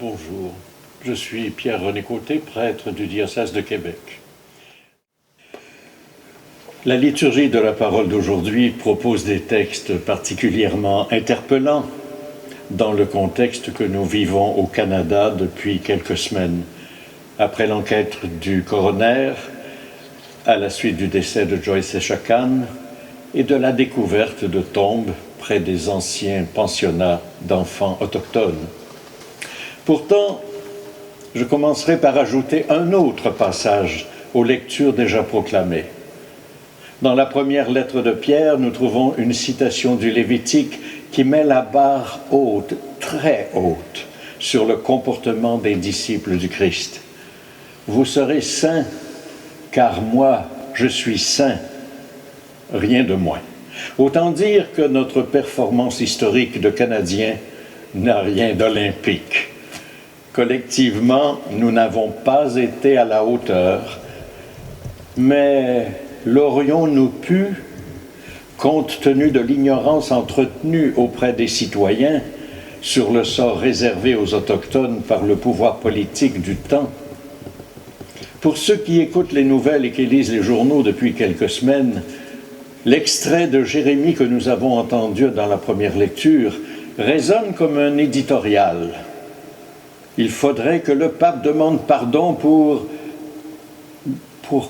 Bonjour, je suis Pierre-René Côté, prêtre du diocèse de Québec. La liturgie de la parole d'aujourd'hui propose des textes particulièrement interpellants dans le contexte que nous vivons au Canada depuis quelques semaines. Après l'enquête du coroner, à la suite du décès de Joyce Echaquan et de la découverte de tombes près des anciens pensionnats d'enfants autochtones. Pourtant, je commencerai par ajouter un autre passage aux lectures déjà proclamées. Dans la première lettre de Pierre, nous trouvons une citation du Lévitique qui met la barre haute, très haute, sur le comportement des disciples du Christ. « Vous serez saints, car moi, je suis saint, rien de moins. » Autant dire que notre performance historique de Canadiens n'a rien d'olympique. Collectivement, nous n'avons pas été à la hauteur, mais l'aurions-nous pu, compte tenu de l'ignorance entretenue auprès des citoyens sur le sort réservé aux Autochtones par le pouvoir politique du temps? Pour ceux qui écoutent les nouvelles et qui lisent les journaux depuis quelques semaines, l'extrait de Jérémie que nous avons entendu dans la première lecture résonne comme un éditorial. Il faudrait que le pape demande pardon pour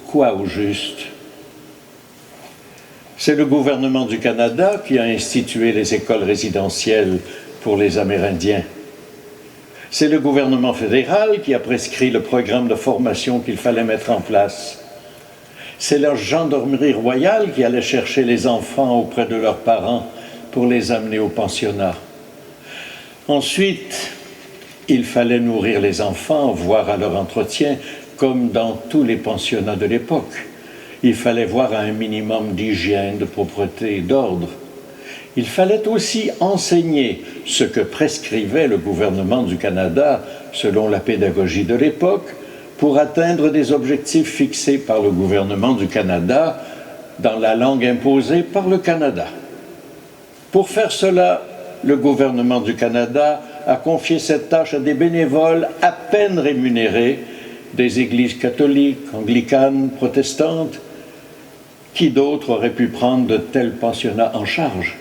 quoi au juste? C'est le gouvernement du Canada qui a institué les écoles résidentielles pour les Amérindiens. C'est le gouvernement fédéral qui a prescrit le programme de formation qu'il fallait mettre en place. C'est la gendarmerie royale qui allait chercher les enfants auprès de leurs parents pour les amener au pensionnat. Ensuite, il fallait nourrir les enfants, voir à leur entretien, comme dans tous les pensionnats de l'époque. Il fallait voir à un minimum d'hygiène, de propreté et d'ordre. Il fallait aussi enseigner ce que prescrivait le gouvernement du Canada selon la pédagogie de l'époque pour atteindre des objectifs fixés par le gouvernement du Canada dans la langue imposée par le Canada. Pour faire cela, le gouvernement du Canada a confié cette tâche à des bénévoles à peine rémunérés des églises catholiques, anglicanes, protestantes. Qui d'autre aurait pu prendre de tels pensionnats en charge?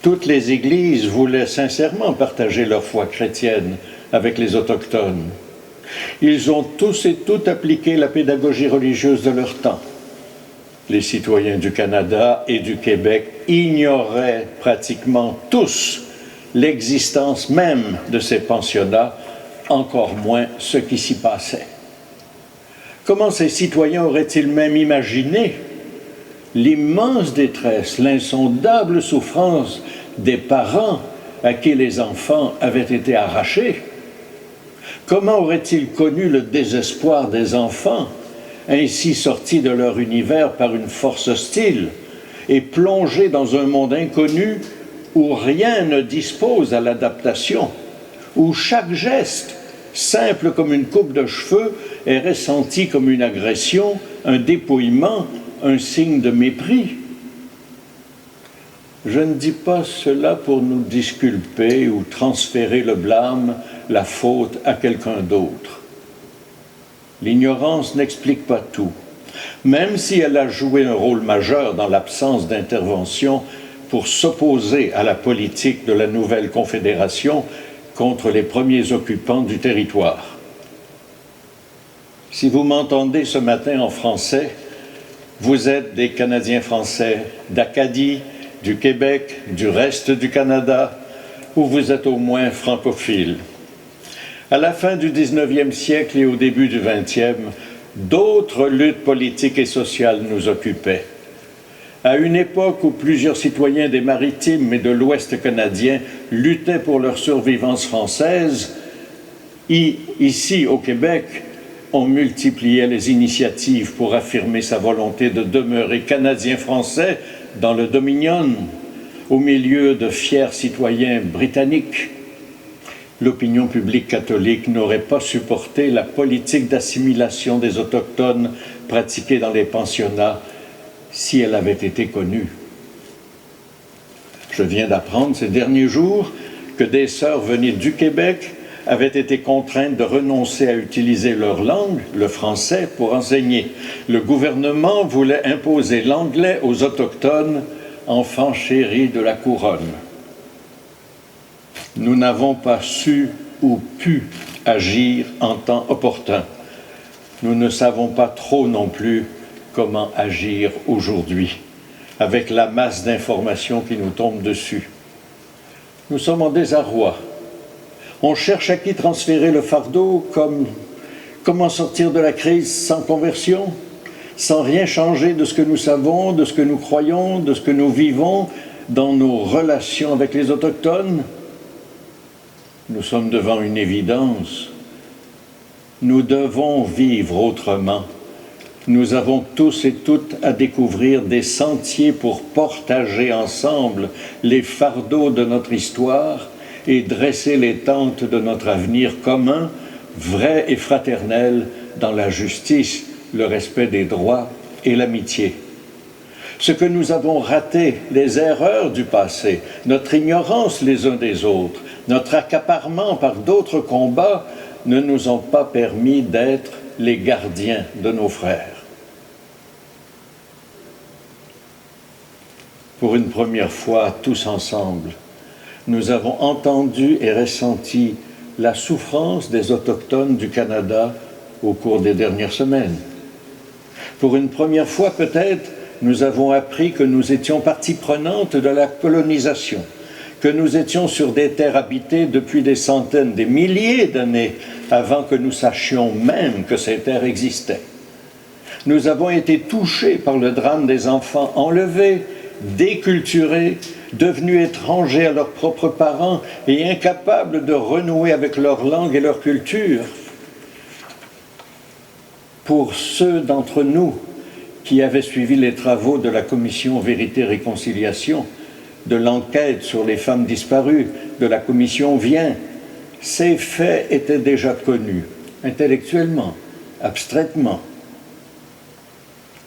Toutes les églises voulaient sincèrement partager leur foi chrétienne avec les Autochtones. Ils ont tous et toutes appliqué la pédagogie religieuse de leur temps. Les citoyens du Canada et du Québec ignoraient pratiquement tous l'existence même de ces pensionnats, encore moins ce qui s'y passait. Comment ces citoyens auraient-ils même imaginé l'immense détresse, l'insondable souffrance des parents à qui les enfants avaient été arrachés? Comment auraient-ils connu le désespoir des enfants, ainsi sortis de leur univers par une force hostile et plongés dans un monde inconnu où rien ne dispose à l'adaptation, où chaque geste, simple comme une coupe de cheveux, est ressenti comme une agression, un dépouillement, un signe de mépris? Je ne dis pas cela pour nous disculper ou transférer le blâme, la faute à quelqu'un d'autre. L'ignorance n'explique pas tout, même si elle a joué un rôle majeur dans l'absence d'intervention pour s'opposer à la politique de la nouvelle Confédération contre les premiers occupants du territoire. Si vous m'entendez ce matin en français, vous êtes des Canadiens français d'Acadie, du Québec, du reste du Canada, ou vous êtes au moins francophiles. À la fin du 19e siècle et au début du 20e, d'autres luttes politiques et sociales nous occupaient. À une époque où plusieurs citoyens des Maritimes et de l'Ouest canadien luttaient pour leur survivance française, ici au Québec, on multipliait les initiatives pour affirmer sa volonté de demeurer Canadien-Français dans le Dominion, au milieu de fiers citoyens britanniques. L'opinion publique catholique n'aurait pas supporté la politique d'assimilation des Autochtones pratiquée dans les pensionnats si elle avait été connue. Je viens d'apprendre ces derniers jours que des sœurs venues du Québec avaient été contraintes de renoncer à utiliser leur langue, le français, pour enseigner. Le gouvernement voulait imposer l'anglais aux autochtones, enfants chéris de la couronne. Nous n'avons pas su ou pu agir en temps opportun. Nous ne savons pas trop non plus comment agir aujourd'hui, avec la masse d'informations qui nous tombe dessus. Nous sommes en désarroi. On cherche à qui transférer le fardeau, comment sortir de la crise sans conversion, sans rien changer de ce que nous savons, de ce que nous croyons, de ce que nous vivons dans nos relations avec les Autochtones. Nous sommes devant une évidence. Nous devons vivre autrement. Nous avons tous et toutes à découvrir des sentiers pour partager ensemble les fardeaux de notre histoire et dresser les tentes de notre avenir commun, vrai et fraternel, dans la justice, le respect des droits et l'amitié. Ce que nous avons raté, les erreurs du passé, notre ignorance les uns des autres, notre accaparement par d'autres combats ne nous ont pas permis d'être les gardiens de nos frères. Pour une première fois, tous ensemble, nous avons entendu et ressenti la souffrance des Autochtones du Canada au cours des dernières semaines. Pour une première fois, peut-être, nous avons appris que nous étions partie prenante de la colonisation, que nous étions sur des terres habitées depuis des centaines, des milliers d'années avant que nous sachions même que ces terres existaient. Nous avons été touchés par le drame des enfants enlevés, déculturés, devenus étrangers à leurs propres parents et incapables de renouer avec leur langue et leur culture. Pour ceux d'entre nous qui avaient suivi les travaux de la commission Vérité-Réconciliation, de l'enquête sur les femmes disparues, de la commission Vient, ces faits étaient déjà connus, intellectuellement, abstraitement.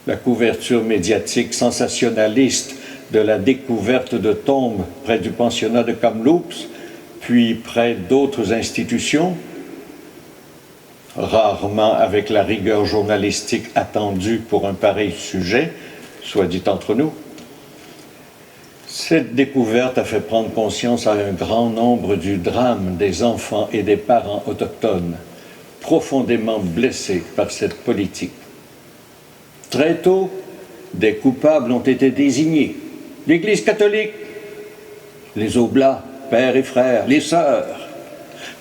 La couverture médiatique sensationnaliste de la découverte de tombes près du pensionnat de Kamloops, puis près d'autres institutions, rarement avec la rigueur journalistique attendue pour un pareil sujet, soit dit entre nous. Cette découverte a fait prendre conscience à un grand nombre du drame des enfants et des parents autochtones, profondément blessés par cette politique. Très tôt, des coupables ont été désignés. L'Église catholique, les Oblats, pères et frères, les sœurs.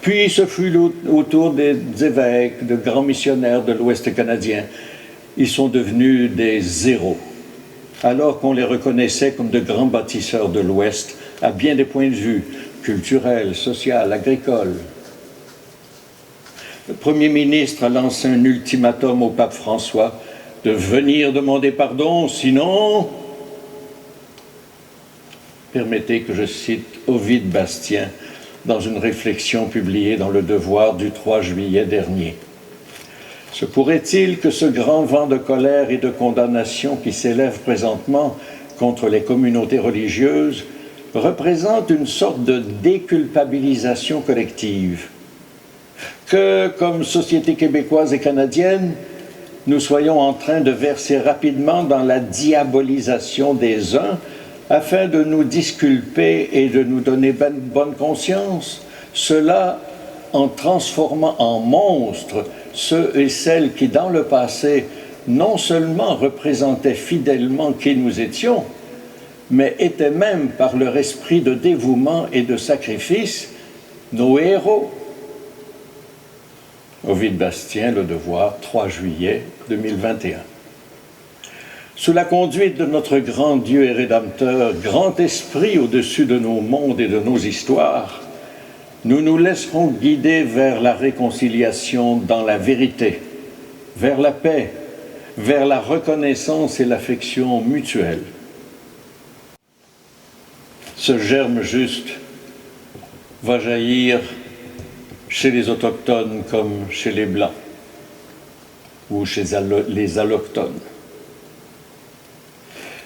Puis ce fut autour des évêques, de grands missionnaires de l'Ouest canadien. Ils sont devenus des zéros, alors qu'on les reconnaissait comme de grands bâtisseurs de l'Ouest à bien des points de vue, culturels, sociaux, agricoles. Le Premier ministre a lancé un ultimatum au pape François de venir demander pardon, sinon... Permettez que je cite Ovide Bastien dans une réflexion publiée dans Le Devoir du 3 juillet dernier. Se pourrait-il que ce grand vent de colère et de condamnation qui s'élève présentement contre les communautés religieuses représente une sorte de déculpabilisation collective? Que, comme société québécoise et canadienne, nous soyons en train de verser rapidement dans la diabolisation des uns afin de nous disculper et de nous donner bonne conscience, cela en transformant en monstres ceux et celles qui, dans le passé, non seulement représentaient fidèlement qui nous étions, mais étaient même, par leur esprit de dévouement et de sacrifice, nos héros. Ovide Bastien, Le Devoir, 3 juillet 2021. Sous la conduite de notre grand Dieu et Rédempteur, grand esprit au-dessus de nos mondes et de nos histoires, nous nous laisserons guider vers la réconciliation dans la vérité, vers la paix, vers la reconnaissance et l'affection mutuelle. Ce germe juste va jaillir chez les Autochtones comme chez les Blancs ou chez les Allochtones.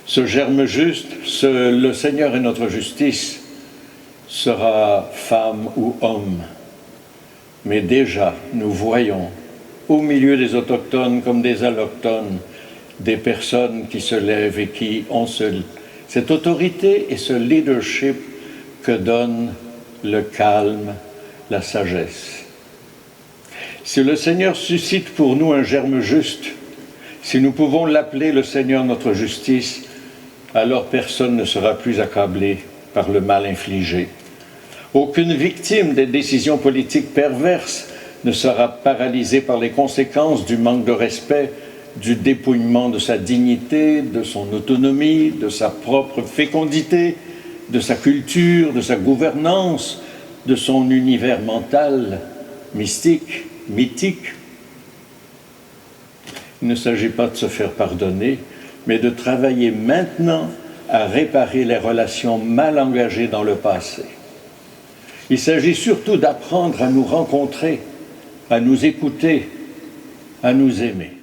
Ce germe juste, le Seigneur est notre justice, sera femme ou homme, Mais déjà, nous voyons, au milieu des autochtones comme des allochtones, des personnes qui se lèvent et qui ont cette autorité et ce leadership que donne le calme, la sagesse. Si le Seigneur suscite pour nous un germe juste, si nous pouvons l'appeler le Seigneur notre justice, alors personne ne sera plus accablé par le mal infligé. Aucune victime des décisions politiques perverses ne sera paralysée par les conséquences du manque de respect, du dépouillement de sa dignité, de son autonomie, de sa propre fécondité, de sa culture, de sa gouvernance, de son univers mental, mystique, mythique. Il ne s'agit pas de se faire pardonner, mais de travailler maintenant à réparer les relations mal engagées dans le passé. Il s'agit surtout d'apprendre à nous rencontrer, à nous écouter, à nous aimer.